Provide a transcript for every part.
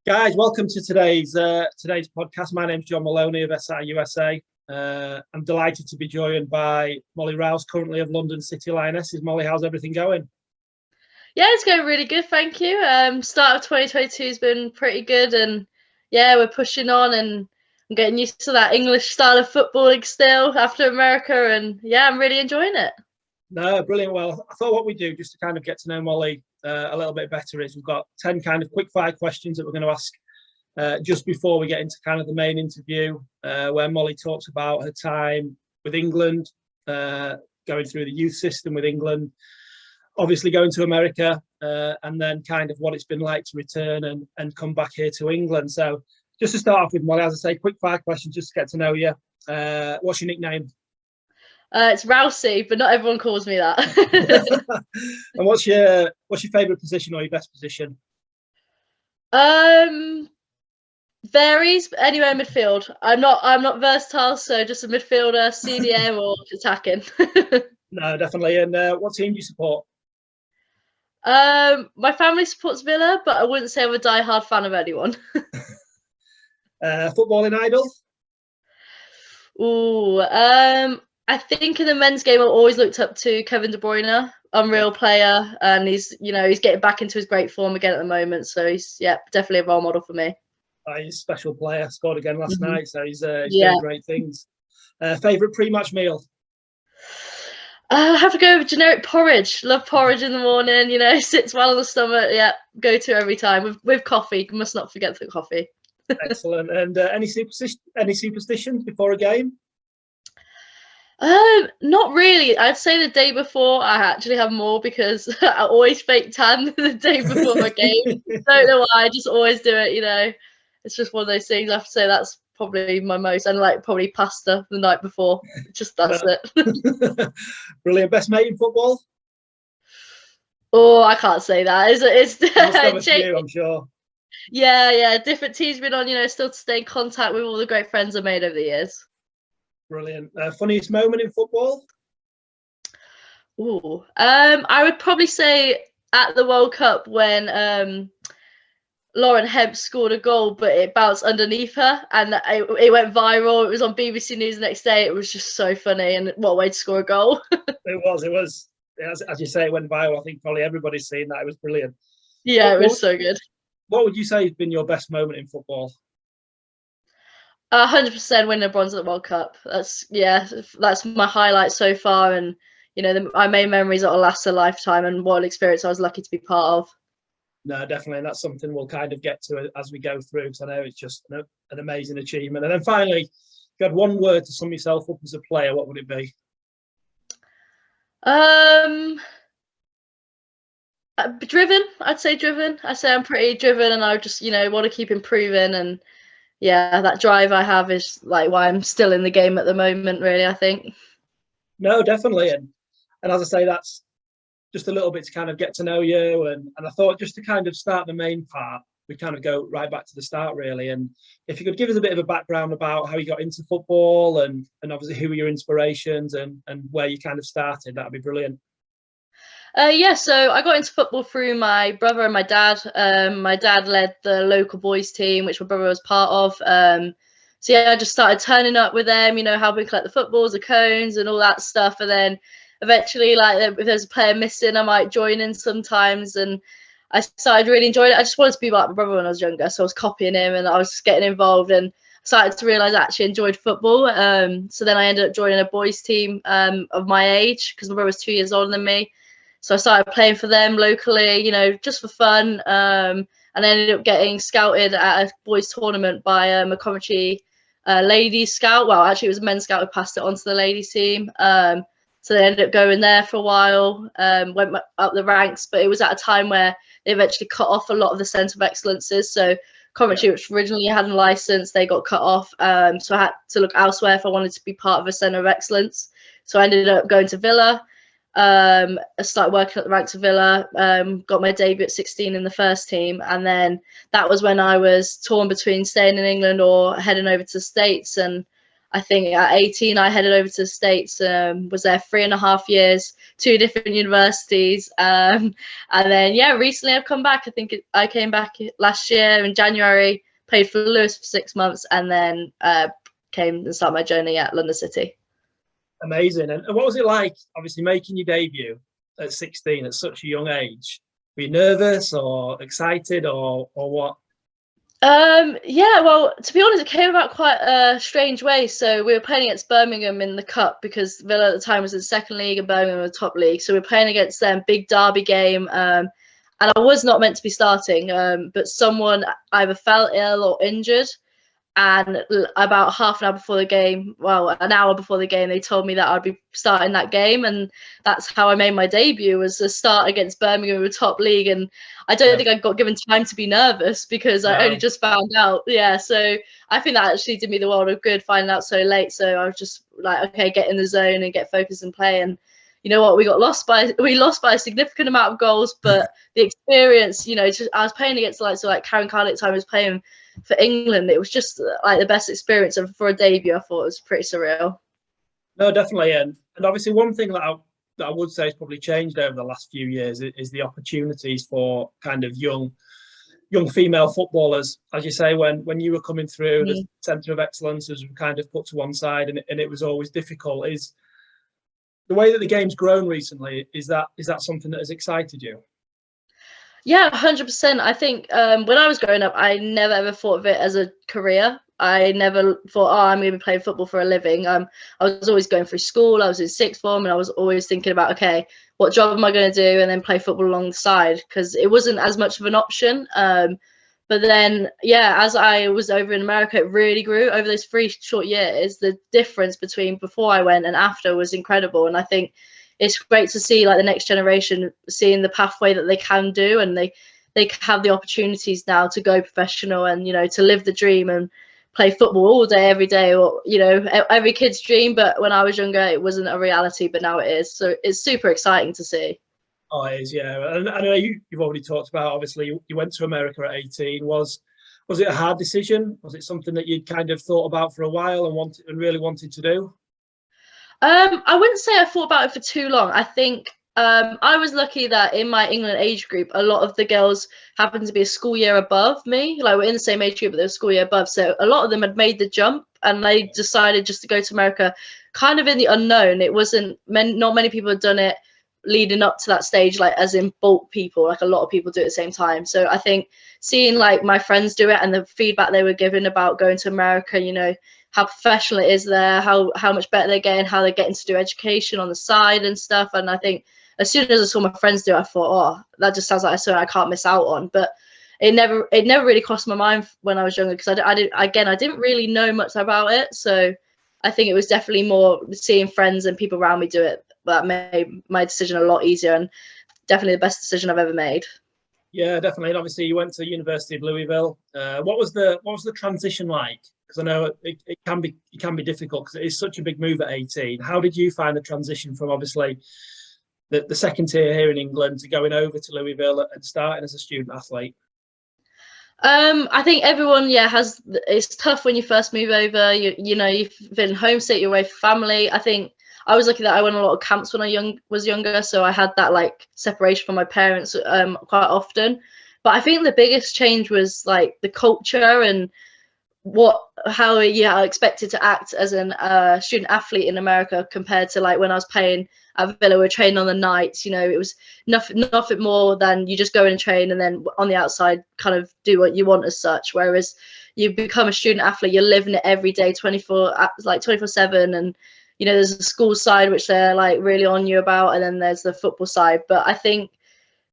Guys, welcome to today's podcast. My name's John Maloney of SI USA. I'm delighted to be joined by Mollie Rouse, currently of London City Lionesses. Mollie, how's everything going? Yeah, it's going really good, thank you. Start of 2022 has been pretty good, and yeah, we're pushing on, and I'm getting used to that English style of footballing still after America, and yeah, I'm really enjoying it. No, brilliant. Well, I thought what we do just to kind of get to know Mollie a little bit better is we've got 10 kind of quick fire questions that we're going to ask just before we get into kind of the main interview, where Mollie talks about her time with England, going through the youth system with England, obviously going to America, and then kind of what it's been like to return and come back here to England. So just to start off with, Mollie, as I say, quick fire questions just to get to know you. What's your nickname? It's Rousey, but not everyone calls me that. And what's your favourite position or your best position? Varies, but anywhere in midfield. I'm not versatile, so just a midfielder, CDM or attacking. No, definitely. And what team do you support? My family supports Villa, but I wouldn't say I'm a die-hard fan of anyone. Footballing idol? Ooh, I think in the men's game, I've always looked up to Kevin De Bruyne, unreal player, and he's getting back into his great form again at the moment. So he's definitely a role model for me. He's a special player. Scored again last night, so he's Yeah. doing great things. Favorite pre-match meal? I have to go with generic porridge. Love porridge in the morning. Sits well on the stomach. Yeah, go to every time with coffee. Must not forget the coffee. Excellent. And any superstitions before a game? Not really. I'd say the day before I actually have more because I always fake tan the day before my game. Don't know why. I just always do it. It's just one of those things. I have to say that's probably my most, and like probably pasta the night before. Just that's it. Brilliant. Best mate in football? Oh, I can't say that. It's You must have a few, I'm sure. Yeah. Different teams been on. Still to stay in contact with all the great friends I made over the years. Brilliant. Funniest moment in football? Ooh, I would probably say at the World Cup when Lauren Hemp scored a goal, but it bounced underneath her, and it went viral. It was on BBC News the next day. It was just so funny, and what a way to score a goal. It was. As you say, it went viral. I think probably everybody's seen that. It was brilliant. Yeah, it was so good. What would you say has been your best moment in football? 100% winning a bronze at the World Cup. That's my highlight so far, and my main memories that'll last a lifetime, and what an experience I was lucky to be part of. No, definitely, and that's something we'll kind of get to as we go through, because I know it's just an amazing achievement. And then finally, if you had one word to sum yourself up as a player, what would it be? Driven. I'd say driven. I say I'm pretty driven, and I just want to keep improving, and yeah, that drive I have is like why I'm still in the game at the moment, really, I think. No, definitely, and as I say, that's just a little bit to kind of get to know you, and I thought just to kind of start the main part, we kind of go right back to the start, really. And if you could give us a bit of a background about how you got into football, and obviously who were your inspirations, and where you kind of started, that'd be brilliant. So I got into football through my brother and my dad. My dad led the local boys team, which my brother was part of. So yeah, I just started turning up with them, helping collect the footballs, the cones, and all that stuff. And then eventually, like if there's a player missing, I might join in sometimes. And I started really enjoying it. I just wanted to be like my brother when I was younger, so I was copying him, and I was just getting involved, and started to realise I actually enjoyed football. So then I ended up joining a boys team of my age, because my brother was 2 years older than me. So I started playing for them locally, just for fun, and I ended up getting scouted at a boys tournament by a Coventry ladies scout. Well, actually, it was a men's scout who passed it on to the ladies team. So they ended up going there for a while, went up the ranks, but it was at a time where they eventually cut off a lot of the centre of excellences. So Coventry, which originally had a licence, they got cut off. So I had to look elsewhere if I wanted to be part of a centre of excellence. So I ended up going to Villa. I started working at the ranks of Villa, got my debut at 16 in the first team, and then that was when I was torn between staying in England or heading over to the States. And I think at 18, I headed over to the States, was there 3.5 years, 2 different universities. And then, yeah, recently I've come back. I think I came back last year in January, played for Lewis for 6 months, and then came and started my journey at London City. Amazing. And what was it like, obviously, making your debut at 16 at such a young age? Were you nervous or excited or what? Yeah, well, to be honest, it came about quite a strange way. So we were playing against Birmingham in the cup because Villa at the time was in the second league and Birmingham was the top league. So we were playing against them, big derby game. And I was not meant to be starting, but someone either fell ill or injured. And about half an hour before the game, well, an hour before the game, they told me that I'd be starting that game, and that's how I made my debut, was a start against Birmingham in the top league. And I don't think I got given time to be nervous because I only just found out. Yeah, so I think that actually did me the world of good, finding out so late. So I was just like, okay, get in the zone and get focused and play. And you know what, we lost by a significant amount of goals, but the experience, you know, I was playing against like Karen Cardick time, I was playing for England. It was just like the best experience, and for a debut, I thought it was pretty surreal. No, definitely, and obviously one thing that I would say has probably changed over the last few years is the opportunities for kind of young female footballers. As you say, when you were coming through, the centre of excellence was kind of put to one side, and it was always difficult. Is the way that the game's grown recently, is that something that has excited you? Yeah, 100%. I think when I was growing up, I never ever thought of it as a career. I never thought, oh, I'm going to be playing football for a living. I was always going through school. I was in sixth form, and I was always thinking about, okay, what job am I going to do, and then play football alongside, because it wasn't as much of an option. But then, yeah, as I was over in America, it really grew over those 3 short years. The difference between before I went and after was incredible, and I think it's great to see like the next generation seeing the pathway that they can do, and they have the opportunities now to go professional and, you know, to live the dream and play football all day, every day, or, you know, every kid's dream. But when I was younger, it wasn't a reality, but now it is. So it's super exciting to see. Oh, it is, yeah. And I know you've already talked about, obviously, you went to America at 18. Was it a hard decision? Was it something that you'd kind of thought about for a while and really wanted to do? I wouldn't say I thought about it for too long. I think I was lucky that in my England age group, a lot of the girls happened to be a school year above me. Like, we're in the same age group, but they were a school year above. So a lot of them had made the jump, and they decided just to go to America kind of in the unknown. It wasn't, not many people had done it leading up to that stage, like as in bulk people, like a lot of people do at the same time. So I think seeing like my friends do it and the feedback they were given about going to America, you know, how professional it is there, how much better they're getting, how they're getting to do education on the side and stuff. And I think as soon as I saw my friends do it, I thought, oh, that just sounds like something I can't miss out on. But it never really crossed my mind when I was younger, because I didn't really know much about it. So I think it was definitely more seeing friends and people around me do it that made my decision a lot easier, and definitely the best decision I've ever made. Yeah, definitely. And obviously, you went to the University of Louisville. What was the transition like? Because I know it can be difficult because it is such a big move at 18. How did you find the transition from obviously the second tier here in England to going over to Louisville and starting as a student athlete? I think everyone, it's tough when you first move over. You know, you've been homesick, you're away from family. I think I was lucky that I went on a lot of camps when I was younger, so I had that like separation from my parents quite often. But I think the biggest change was like the culture and how you are expected to act as an student athlete in America compared to like when I was playing at Villa. We were training on the nights. You know, it was nothing more than you just go in and train, and then on the outside kind of do what you want as such. Whereas you become a student athlete, you're living it every day, 24/7, and you know, there's a school side which they're like really on you about, and then there's the football side. But I think,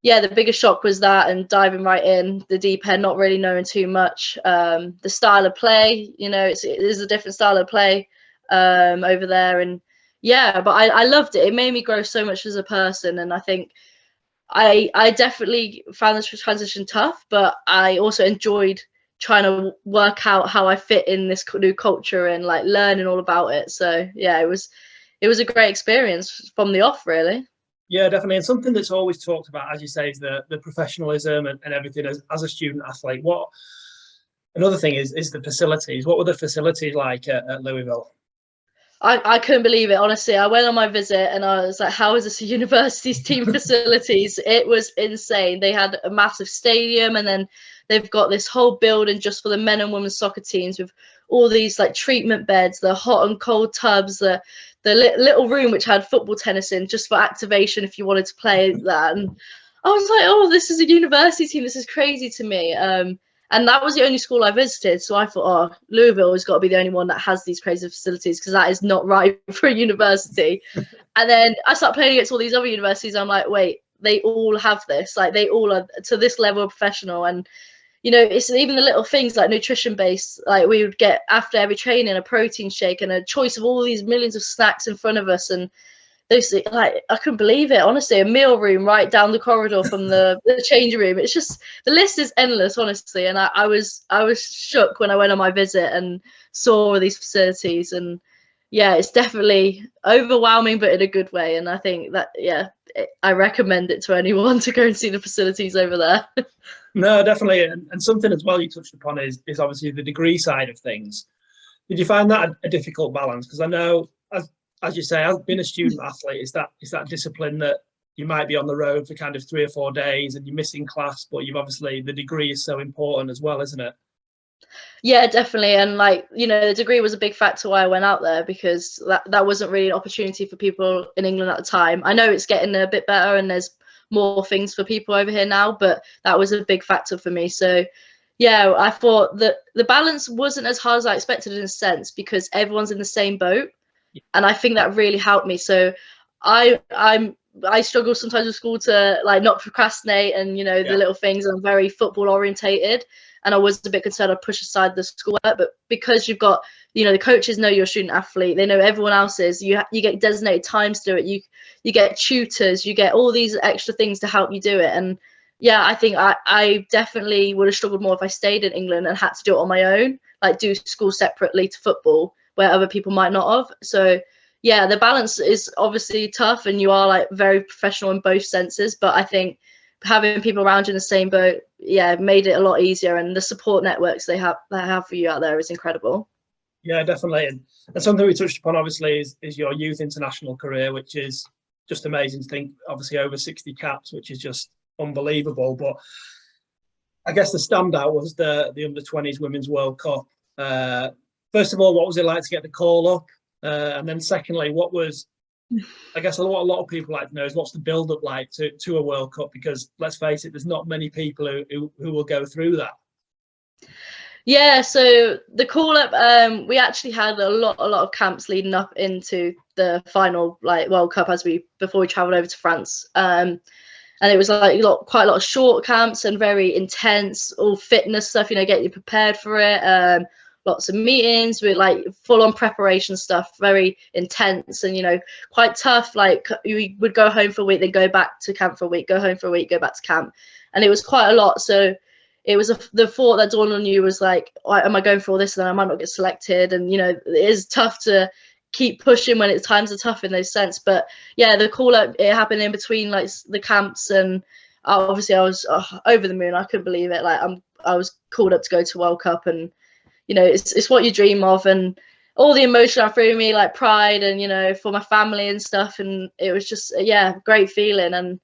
yeah, the biggest shock was that, and diving right in the deep end, not really knowing too much. The style of play, you know, it is a different style of play over there. And yeah, but I loved it. It made me grow so much as a person. And I think I definitely found this transition tough, but I also enjoyed trying to work out how I fit in this new culture and like learning all about it. So yeah, it was a great experience from the off, really. Yeah, definitely. And something that's always talked about, as you say, is the professionalism and everything as a student athlete. Another thing is the facilities. What were the facilities like at Louisville? I couldn't believe it, honestly. I went on my visit and I was like, how is this a university's team facilities? It was insane. They had a massive stadium, and then they've got this whole building just for the men and women's soccer teams with all these like treatment beds, the hot and cold tubs, the little room which had football tennis in just for activation if you wanted to play that. And I was like, oh, this is a university team. This is crazy to me. And that was the only school I visited. So I thought, oh, Louisville has got to be the only one that has these crazy facilities, because that is not right for a university. And then I started playing against all these other universities. I'm like, wait, they all have this. Like, they all are to this level of professional. And, you know, it's even the little things like nutrition based. Like, we would get after every training a protein shake and a choice of all these millions of snacks in front of us. And those, like, I couldn't believe it, honestly. A meal room right down the corridor from the change room. It's just, the list is endless, honestly. And I was shook when I went on my visit and saw all these facilities. And yeah, it's definitely overwhelming, but in a good way. And I think that, yeah, I recommend it to anyone to go and see the facilities over there. No, definitely. And something as well you touched upon is obviously the degree side of things. Did you find that a difficult balance? Because I know, as you say, I've been a student athlete. It's that discipline that you might be on the road for kind of 3 or 4 days and you're missing class, but you've obviously, the degree is so important as well, isn't it? Yeah, definitely. And like, you know, the degree was a big factor why I went out there, because that wasn't really an opportunity for people in England at the time. I know it's getting a bit better and there's more things for people over here now, but that was a big factor for me. So yeah, I thought that the balance wasn't as hard as I expected in a sense, because everyone's in the same boat. And I think that really helped me. So I struggle sometimes with school to like not procrastinate and, you know, the little things. I'm very football orientated, and I was a bit concerned I'd push aside the schoolwork. But because you've got, you know, the coaches know you're a student athlete, they know everyone else is, you get designated times to do it, you get tutors, you get all these extra things to help you do it. And yeah, I think I definitely would have struggled more if I stayed in England and had to do it on my own, like do school separately to football, where other people might not have. So yeah, the balance is obviously tough, and you are like very professional in both senses. But I think having people around you in the same boat, yeah, made it a lot easier. And the support networks they have for you out there is incredible. Yeah, definitely. And something we touched upon obviously is your youth international career, which is just amazing to think. Obviously over 60 caps, which is just unbelievable. But I guess the standout was the under-20s Women's World Cup. First of all, what was it like to get the call up? And then secondly, what was, I guess, what a lot of people like to know is what's the build-up like to a World Cup? Because let's face it, there's not many people who will go through that. Yeah, so the call-up, we actually had a lot of camps leading up into the final like World Cup before we travelled over to France. And it was like quite a lot of short camps and very intense, all fitness stuff, you know, getting you prepared for it. Lots of meetings with like full-on preparation stuff, very intense and, you know, quite tough. Like you would go home for a week, then go back to camp for a week, go home for a week, go back to camp. And it was quite a lot. So it was the thought that dawned on you was like, am I going for all this and then I might not get selected? And, you know, it is tough to keep pushing when times are tough in those sense. But yeah, the call up, it happened in between like the camps, and obviously I was over the moon. I couldn't believe it. Like I was called up to go to World Cup, and you know, it's what you dream of, and all the emotion ran through me, like pride and, you know, for my family and stuff. And it was just, yeah, great feeling. And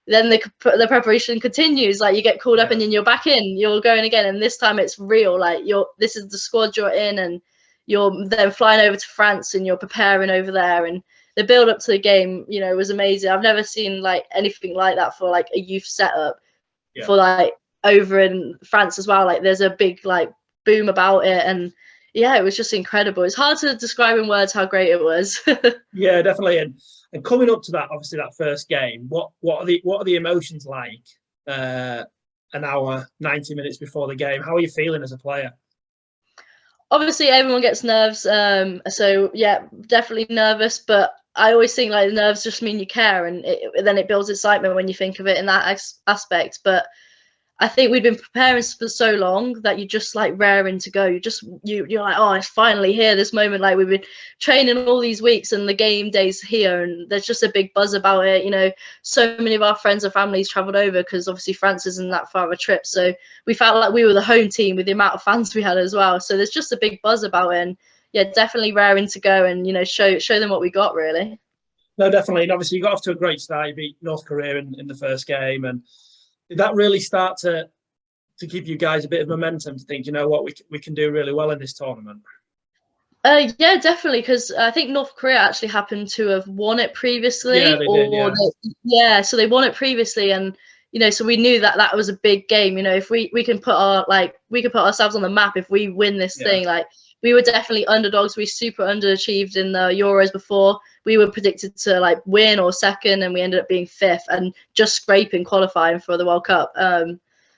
then the preparation continues. Like you get called up and then you're back in, you're going again. And this time it's real. Like this is the squad you're in, and you're then flying over to France and you're preparing over there. And the build up to the game, you know, was amazing. I've never seen like anything like that for like a youth setup for like over in France as well. Like there's a big like boom about it, and yeah, it was just incredible. It's hard to describe in words how great it was. Yeah, definitely. And coming up to that, obviously that first game, what are the emotions like an hour, 90 minutes before the game? How are you feeling as a player? Obviously everyone gets nerves, so yeah, definitely nervous, but I always think like the nerves just mean you care, and then it builds excitement when you think of it in that aspect. But I think we'd been preparing for so long that you're just like raring to go. You're like, oh, it's finally here, this moment. Like we've been training all these weeks and the game day's here, and there's just a big buzz about it. You know, so many of our friends and families traveled over because obviously France isn't that far of a trip. So we felt like we were the home team with the amount of fans we had as well. So there's just a big buzz about it. And yeah, definitely raring to go and, you know, show them what we got, really. No, definitely. And obviously, you got off to a great start. You beat North Korea in the first game. And did that really start to give you guys a bit of momentum to think, you know what, we can do really well in this tournament? Yeah, definitely, because I think North Korea actually happened to have won it previously. Yeah, they did, yeah. Yeah, so they won it previously, and you know, so we knew that that was a big game. You know, if we can put ourselves on the map if we win this thing. Like, we were definitely underdogs. We super underachieved in the Euros before. We were predicted to like win or second, and we ended up being fifth and just scraping qualifying for the World Cup.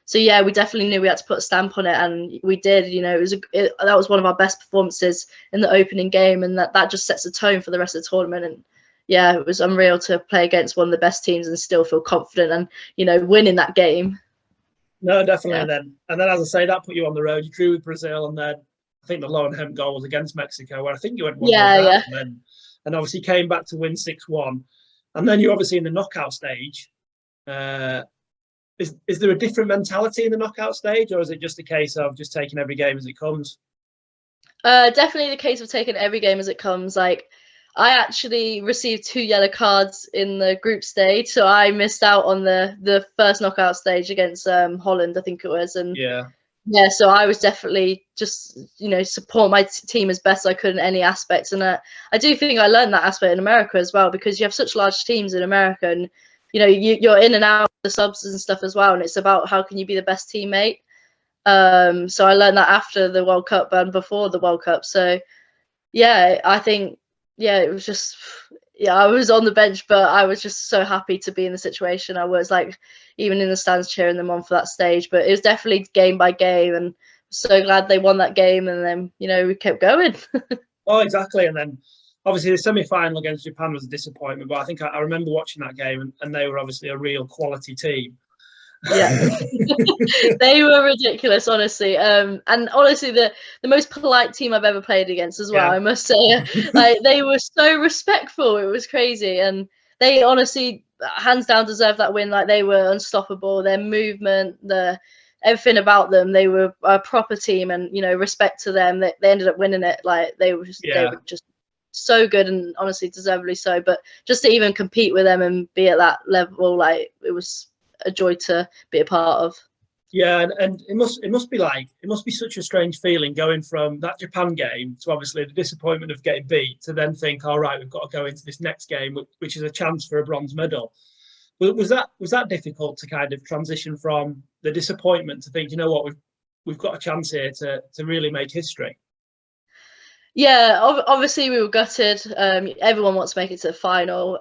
So yeah, we definitely knew we had to put a stamp on it, and we did. You know, that was one of our best performances in the opening game, and that just sets the tone for the rest of the tournament. And yeah, it was unreal to play against one of the best teams and still feel confident and, you know, winning that game. No, definitely. Yeah. And then, as I say, that put you on the road. You drew with Brazil, and then I think the Lowenham goal was against Mexico, where I think you had 1-0 down, and obviously came back to win 6-1. And then you're obviously in the knockout stage. Is there a different mentality in the knockout stage, or is it just a case of just taking every game as it comes? Definitely the case of taking every game as it comes. Like, I actually received 2 yellow cards in the group stage, so I missed out on the first knockout stage against Holland, I think it was. And yeah, so I was definitely just, you know, support my team as best I could in any aspects. And I do think I learned that aspect in America as well, because you have such large teams in America, and you know, you're in and out of the subs and stuff as well, and it's about how can you be the best teammate. So I learned that after the World Cup and before the World Cup. So yeah, I think, yeah, it was just, yeah, I was on the bench, but I was just so happy to be in the situation. I was like, even in the stands cheering them on for that stage, but it was definitely game by game, and so glad they won that game. And then, you know, we kept going. Oh, exactly. And then obviously the semi-final against Japan was a disappointment, but I think I remember watching that game, and they were obviously a real quality team. Yeah. They were ridiculous, honestly. And honestly, the most polite team I've ever played against as well, I must say. Like, they were so respectful. It was crazy. And they honestly, hands down, deserved that win. Like, they were unstoppable. Their movement, everything about them, they were a proper team. And, you know, respect to them. They ended up winning it. Like, they were just so good, and honestly deservedly so. But just to even compete with them and be at that level, like, it was a joy to be a part of. Yeah, and it must be such a strange feeling going from that Japan game to obviously the disappointment of getting beat, to then think, all right, we've got to go into this next game, which is a chance for a bronze medal. Was that difficult to kind of transition from the disappointment to think, you know what, we've got a chance here to really make history? Yeah, obviously we were gutted. Everyone wants to make it to the final.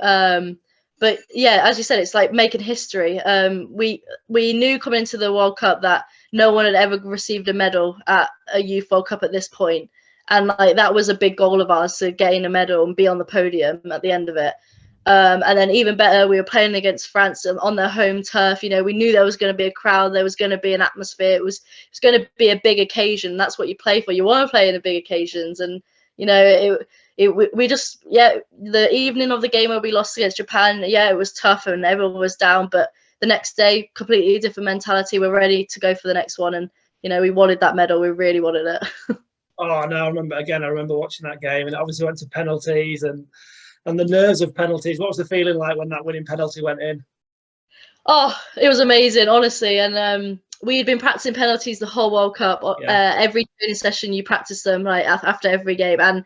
But yeah, as you said, it's like making history. We knew coming into the World Cup that no one had ever received a medal at a Youth World Cup at this point, and like that was a big goal of ours, to gain a medal and be on the podium at the end of it. And then even better, we were playing against France on their home turf. You know, we knew there was going to be a crowd, there was going to be an atmosphere. It was going to be a big occasion. That's what you play for. You want to play in the big occasions, and you know, we just, the evening of the game where we lost against Japan, it was tough and everyone was down, but the next day, completely different mentality. We're ready to go for the next one, and you know, we wanted that medal. We really wanted it. Oh no, I remember watching that game, and it obviously went to penalties, and the nerves of penalties. What was the feeling like when that winning penalty went in? Oh, it was amazing, honestly. And we had been practicing penalties the whole World Cup. Every training session, you practice them like after every game. And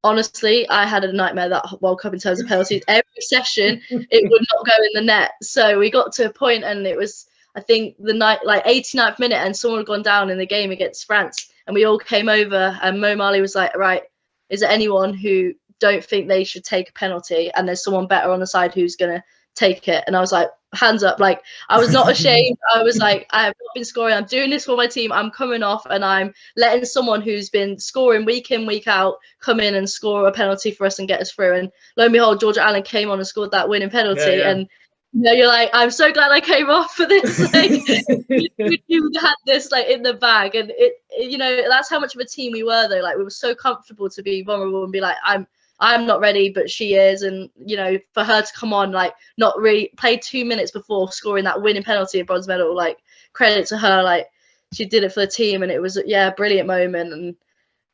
honestly, I had a nightmare that World Cup in terms of penalties. Every session, it would not go in the net. So we got to a point, and it was, I think, the 89th minute, and someone had gone down in the game against France. And we all came over, and Mollie was like, right, is there anyone who don't think they should take a penalty? And there's someone better on the side who's going to take it. And I was like, hands up. Like, I was not ashamed. I was like, I have not been scoring. I'm doing this for my team. I'm coming off, and I'm letting someone who's been scoring week in, week out come in and score a penalty for us and get us through. And lo and behold, Georgia Allen came on and scored that winning penalty. And you know, you're like, I'm so glad I came off for this. Like, you had this like in the bag, and it, you know, that's how much of a team we were, though. Like, we were so comfortable to be vulnerable and be like, I'm not ready, but she is. And, you know, for her to come on, like, not really play 2 minutes before scoring that winning penalty of bronze medal, like, credit to her. Like, she did it for the team, and it was, a brilliant moment. And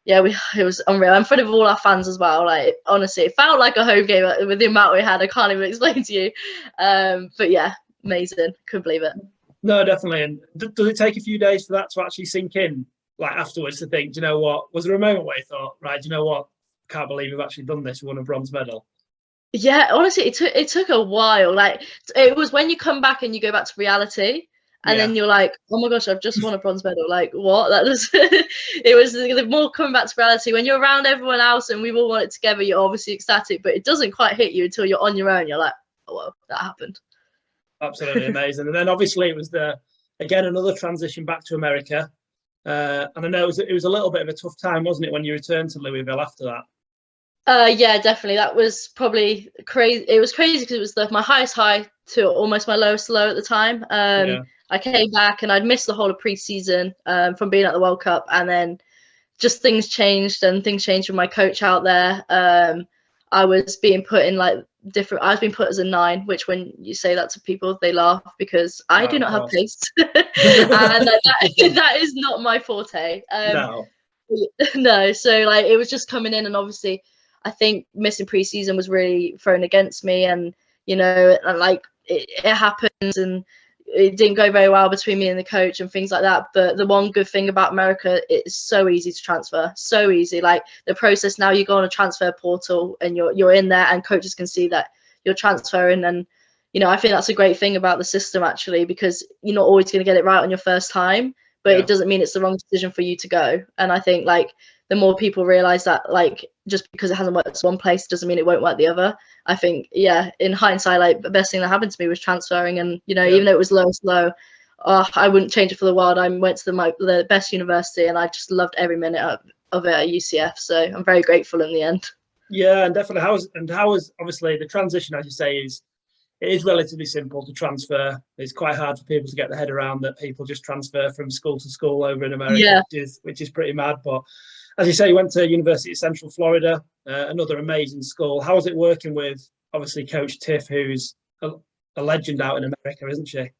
yeah, it was unreal in front of all our fans as well. Like honestly, it felt like a home game with the amount we had. I can't even explain to you. But yeah, amazing. Couldn't believe it. No, definitely. And does it take a few days for that to actually sink in, like afterwards, to think, do you know what? Was there a moment where you thought, right, do you know what? Can't believe we've actually done this. We won a bronze medal. Yeah, honestly, it took a while. Like it was when you come back and you go back to reality, and Yeah, then you're like, oh my gosh, I've just won a bronze medal. Like what? That was it was the more coming back to reality. When you're around everyone else and we've all won it together, you're obviously ecstatic, but it doesn't quite hit you until you're on your own. You're like, oh well, that happened. absolutely amazing. And then obviously it was again, another transition back to America. And I know it was a little bit of a tough time, wasn't it, when you returned to Louisville after that? Yeah, definitely. That was probably crazy. It was crazy because it was my highest high to almost my lowest low at the time. Yeah, I came back and I'd missed the whole of preseason from being at the World Cup, and then just things changed and things changed with my coach out there. I was being put in like different. I was being put as a 9, which when you say that to people, they laugh because I do of not have course. pace, and that is not my forte. No, No, so like it was just coming in, and obviously I think missing preseason was really thrown against me, and like it happens, and it didn't go very well between me and the coach and things like that. But the one good thing about America, it's so easy to transfer, so easy. Like the process now, you go on a transfer portal and you're in there, and coaches can see that you're transferring. And I think that's a great thing about the system actually, because you're not always going to get it right on your first time, but yeah. it doesn't mean it's the wrong decision for you to go. And I think like the more people realize that, like just because it hasn't worked one place doesn't mean it won't work the other. I think, yeah, in hindsight, like the best thing that happened to me was transferring, and Yeah. even though it was low, I wouldn't change it for the world. I went to the best university, and I just loved every minute of it at UCF. So I'm very grateful in the end. Yeah, and definitely how was obviously the transition, as you say, it is relatively simple to transfer. It's quite hard for people to get their head around that people just transfer from school to school over in America, Yeah. which is pretty mad. But as you say, you went to University of Central Florida, another amazing school. How was it working with obviously Coach Tiff, who's a legend out in America, isn't she?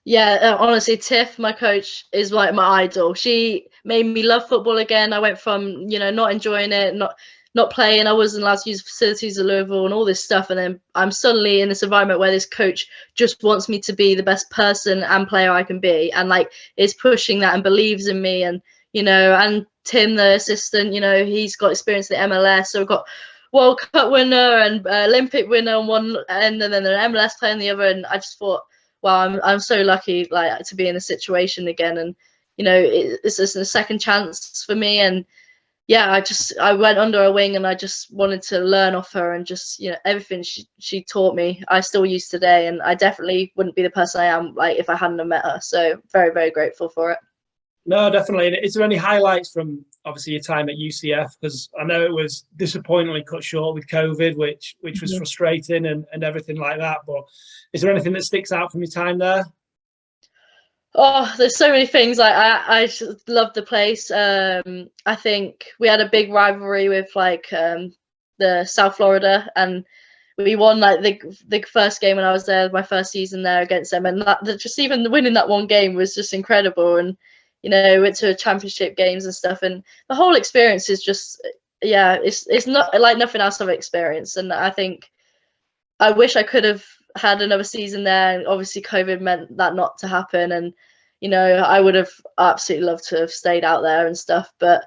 Yeah, honestly, Tiff, my coach, is like my idol. She made me love football again. I went from, not enjoying it, not playing. I wasn't allowed to use the facilities of Louisville and all this stuff. And then I'm suddenly in this environment where this coach just wants me to be the best person and player I can be, and like is pushing that and believes in me. And and Tim, the assistant, he's got experience in the MLS, so we've got World Cup winner and Olympic winner on one end, and then an MLS player on the other. And I just thought, wow, I'm so lucky like to be in a situation again, and it's just a second chance for me. And yeah, I went under her wing, and I just wanted to learn off her, and just everything she taught me I still use today, and I definitely wouldn't be the person I am like if I hadn't have met her. So very, very grateful for it. No, definitely. And is there any highlights from obviously your time at UCF? Because I know it was disappointingly cut short with COVID, which was frustrating and everything like that. But is there anything that sticks out from your time there? Oh, there's so many things. I just love the place. I think we had a big rivalry with like the South Florida, and we won like the first game when I was there, my first season there against them, and just even winning that one game was just incredible. And went to championship games and stuff, and the whole experience is just, yeah, it's not like nothing else I've experienced. And I think I wish I could have had another season there, and obviously COVID meant that not to happen. And I would have absolutely loved to have stayed out there and stuff, but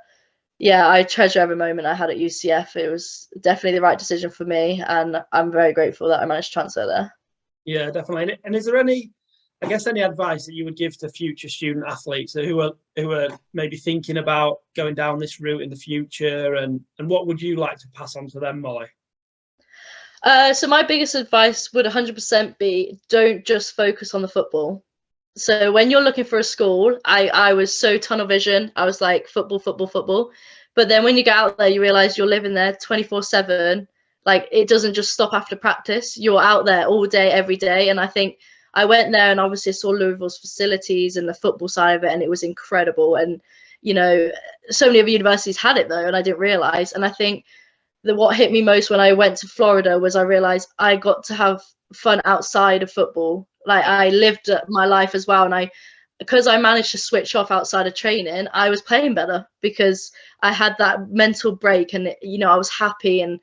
yeah, I treasure every moment I had at UCF. It was definitely the right decision for me, and I'm very grateful that I managed to transfer there. Yeah, definitely. And is there any, I guess, any advice that you would give to future student athletes who are maybe thinking about going down this route in the future, and what would you like to pass on to them, Mollie? So my biggest advice would 100% be, don't just focus on the football. So when you're looking for a school, I was so tunnel vision. I was like football, football, football. But then when you get out there, you realize you're living there 24/7. Like it doesn't just stop after practice. You're out there all day, every day. And I think I went there and obviously saw Louisville's facilities and the football side of it, and it was incredible. And so many other universities had it though, and I didn't realize. And I think what hit me most when I went to Florida was I realized I got to have fun outside of football. Like I lived my life as well, and because I managed to switch off outside of training, I was playing better because I had that mental break, and I was happy. And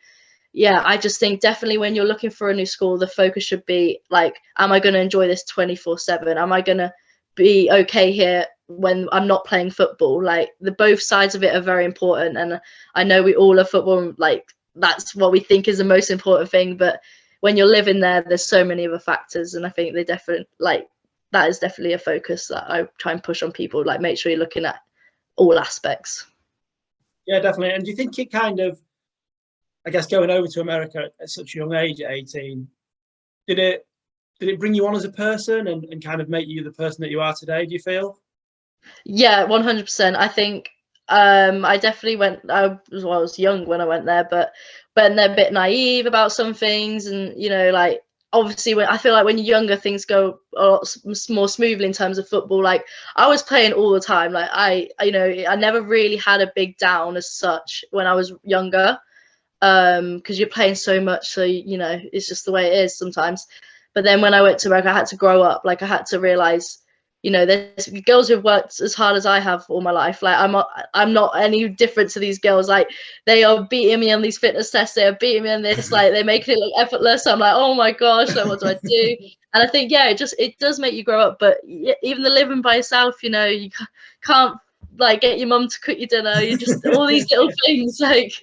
yeah, I just think definitely when you're looking for a new school, the focus should be like, am I going to enjoy this 24/7? Am I going to be okay here when I'm not playing football? Like, the both sides of it are very important, and I know we all love football, like that's what we think is the most important thing, but when you're living there, there's so many other factors, and I think they definitely, like, that is definitely a focus that I try and push on people, like make sure you're looking at all aspects. Yeah, definitely. And do you think it kind of, I guess, going over to America at such a young age, at 18, did it bring you on as a person and kind of make you the person that you are today, do you feel? Yeah, 100%. I think I definitely I was young when I went there, but went there a bit naive about some things, and like, obviously when I feel like when you're younger, things go a lot more smoothly in terms of football. Like, I was playing all the time. Like, I never really had a big down as such when I was younger, because you're playing so much, so it's just the way it is sometimes. But then when I went to America, I had to grow up. Like, I had to realize, there's girls who've worked as hard as I have all my life. Like, I'm not any different to these girls. Like, they are beating me on these fitness tests. They are beating me on this. Like, they're making it look effortless. I'm like, oh my gosh, like, what do I do? And I think, yeah, it does make you grow up. But even the living by yourself, you can't like get your mum to cook your dinner. You just all these little things, like,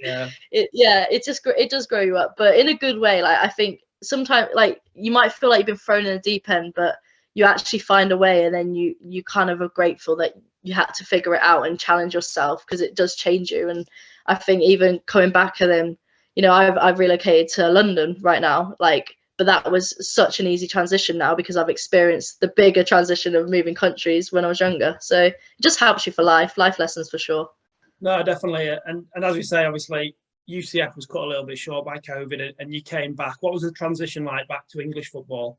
it does grow you up, but in a good way. Like, I think sometimes, like, you might feel like you've been thrown in the deep end, but you actually find a way, and then you kind of are grateful that you had to figure it out and challenge yourself, because it does change you. And I think even coming back, and then I've relocated to London right now, like, but that was such an easy transition now because I've experienced the bigger transition of moving countries when I was younger. So it just helps you for life lessons for sure. No, definitely. And as we say, obviously, UCF was cut a little bit short by COVID, and you came back. What was the transition like back to English football?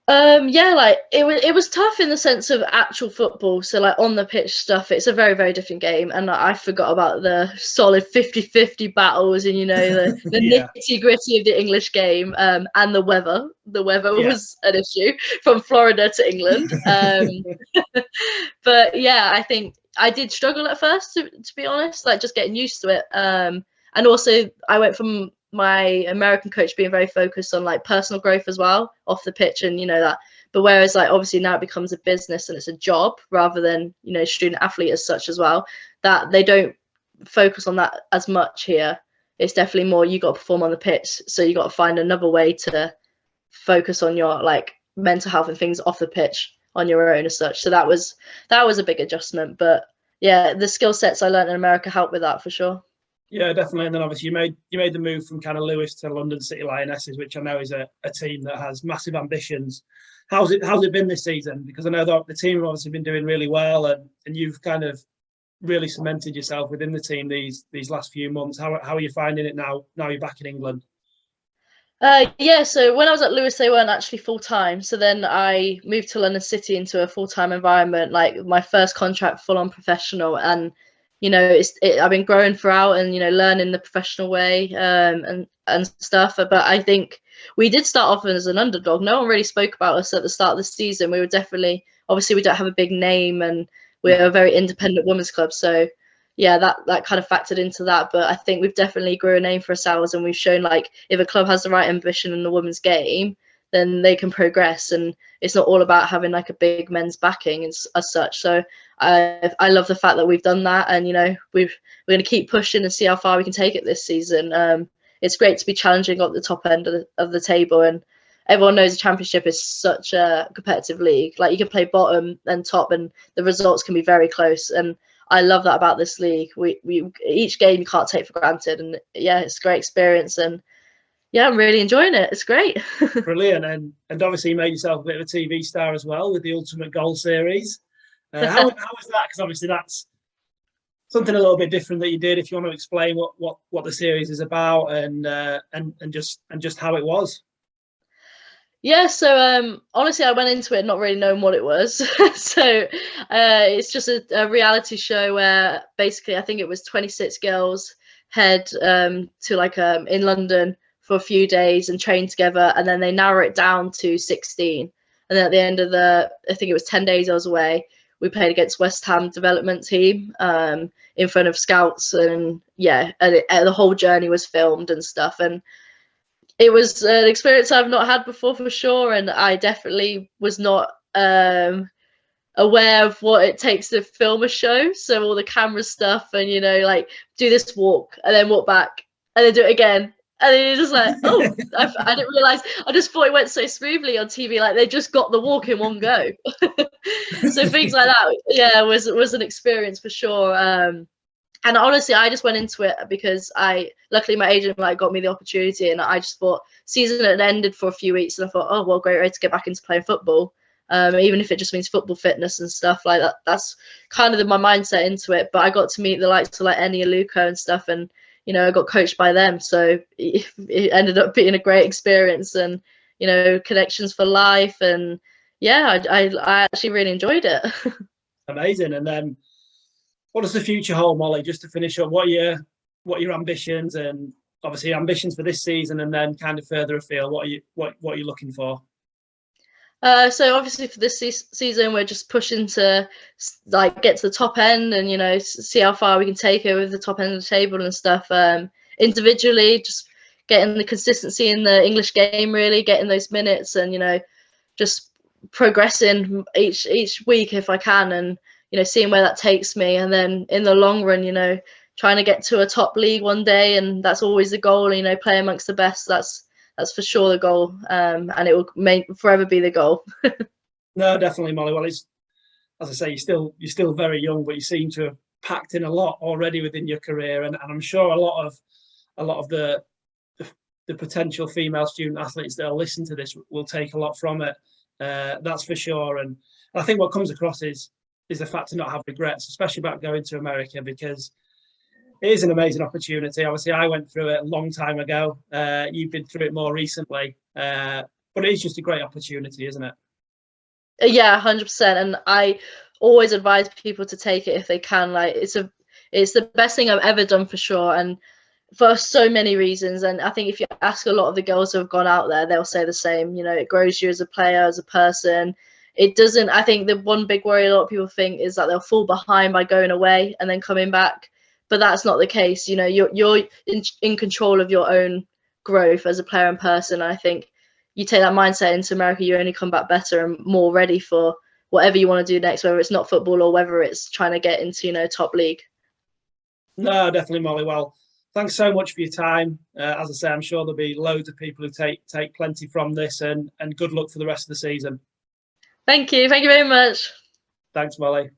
Yeah, like, it was tough in the sense of actual football. So, like, on the pitch stuff, it's a very, very different game. And I forgot about the solid 50-50 battles, and the Yeah. nitty-gritty of the English game, and the weather. The weather Yeah. was an issue from Florida to England. But yeah, I think I did struggle at first, to be honest, like, just getting used to it. And also I went from my American coach being very focused on, like, personal growth as well off the pitch, and that. But whereas, like, obviously now it becomes a business and it's a job rather than student athlete as such as well, that they don't focus on that as much here. It's definitely more, you got to perform on the pitch, so you got to find another way to focus on your, like, mental health and things off the pitch on your own as such. So that was a big adjustment. But yeah, the skill sets I learned in America helped with that for sure. Yeah, definitely. And then obviously you made the move from kind of Lewes to London City Lionesses, which I know is a team that has massive ambitions. How's it been this season? Because I know that the team have obviously been doing really well, and you've kind of really cemented yourself within the team these last few months. How are you finding it now? Now you're back in England. Yeah, so when I was at Lewis, they weren't actually full time. So then I moved to London City into a full time environment, like my first contract, full on professional. And I've been growing throughout, and learning the professional way, and stuff. But I think we did start off as an underdog. No one really spoke about us at the start of the season. We were definitely, obviously, we don't have a big name, and we're a very independent women's club. So yeah, that kind of factored into that. But I think we've definitely grew a name for ourselves, and we've shown, like, if a club has the right ambition in the women's game, then they can progress, and it's not all about having, like, a big men's backing as such. So I love the fact that we've done that, and we're going to keep pushing and see how far we can take it this season. It's great to be challenging at the top end of the table, and everyone knows the championship is such a competitive league. Like, you can play bottom and top, and the results can be very close. And I love that about this league. We each game you can't take for granted, and yeah, it's a great experience, and yeah, I'm really enjoying it. It's great. Brilliant. And obviously you made yourself a bit of a TV star as well with the Ultimate Goal series. How was that? Because obviously that's something a little bit different that you did. If you want to explain what the series is about, and just how it was. Yeah, so honestly, I went into it not really knowing what it was. So it's just a reality show where basically I think it was 26 girls head to, like, in London for a few days and train together, and then they narrow it down to 16. And then at the end of I think it was 10 days I was away, we played against West Ham development team in front of scouts, and yeah, and the whole journey was filmed and stuff, and it was an experience I've not had before for sure, and I definitely was not aware of what it takes to film a show. So all the camera stuff, and like do this walk and then walk back and then do it again. And then you're just like, oh, I didn't realize. I just thought it went so smoothly on TV. Like they just got the walk in one go. So things like that, yeah, was an experience for sure. And honestly, I just went into it because luckily my agent got me the opportunity, and I just thought season had ended for a few weeks, and I thought, oh well, great way to get back into playing football. Even if it just means football fitness and stuff like that. That's kind of my mindset into it. But I got to meet the likes of Eni and Luca and stuff, and I got coached by them, so it ended up being a great experience, and connections for life, and yeah, I actually really enjoyed it. Amazing. And then, what does the future hold, Mollie? Just to finish up, what are your ambitions, and obviously ambitions for this season, and then kind of further afield, what are you looking for? So obviously for this season, we're just pushing to get to the top end, and see how far we can take it with the top end of the table and stuff. Individually, just getting the consistency in the English game, really getting those minutes, and just progressing each week if I can, and seeing where that takes me. And then in the long run, trying to get to a top league one day, and that's always the goal. Play amongst the best. That's for sure the goal, and it will forever be the goal. No, definitely, Mollie. Well, as I say, you're still very young, but you seem to have packed in a lot already within your career, and I'm sure a lot of the potential female student athletes that will listen to this will take a lot from it. That's for sure. And I think what comes across is the fact to not have regrets, especially about going to America, because it is an amazing opportunity. Obviously, I went through it a long time ago. You've been through it more recently, but it is just a great opportunity, isn't it? Yeah, 100%. And I always advise people to take it if they can. It's the best thing I've ever done for sure, and for so many reasons. And I think if you ask a lot of the girls who have gone out there, they'll say the same. It grows you as a player, as a person. It doesn't. I think the one big worry a lot of people think is that they'll fall behind by going away and then coming back. But that's not the case. You're in control of your own growth as a player and person. And I think you take that mindset into America, you only come back better and more ready for whatever you want to do next, whether it's not football or whether it's trying to get into top league. No, definitely, Mollie. Well, thanks so much for your time. As I say, I'm sure there'll be loads of people who take plenty from this, and good luck for the rest of the season. Thank you very much. Thanks, Mollie.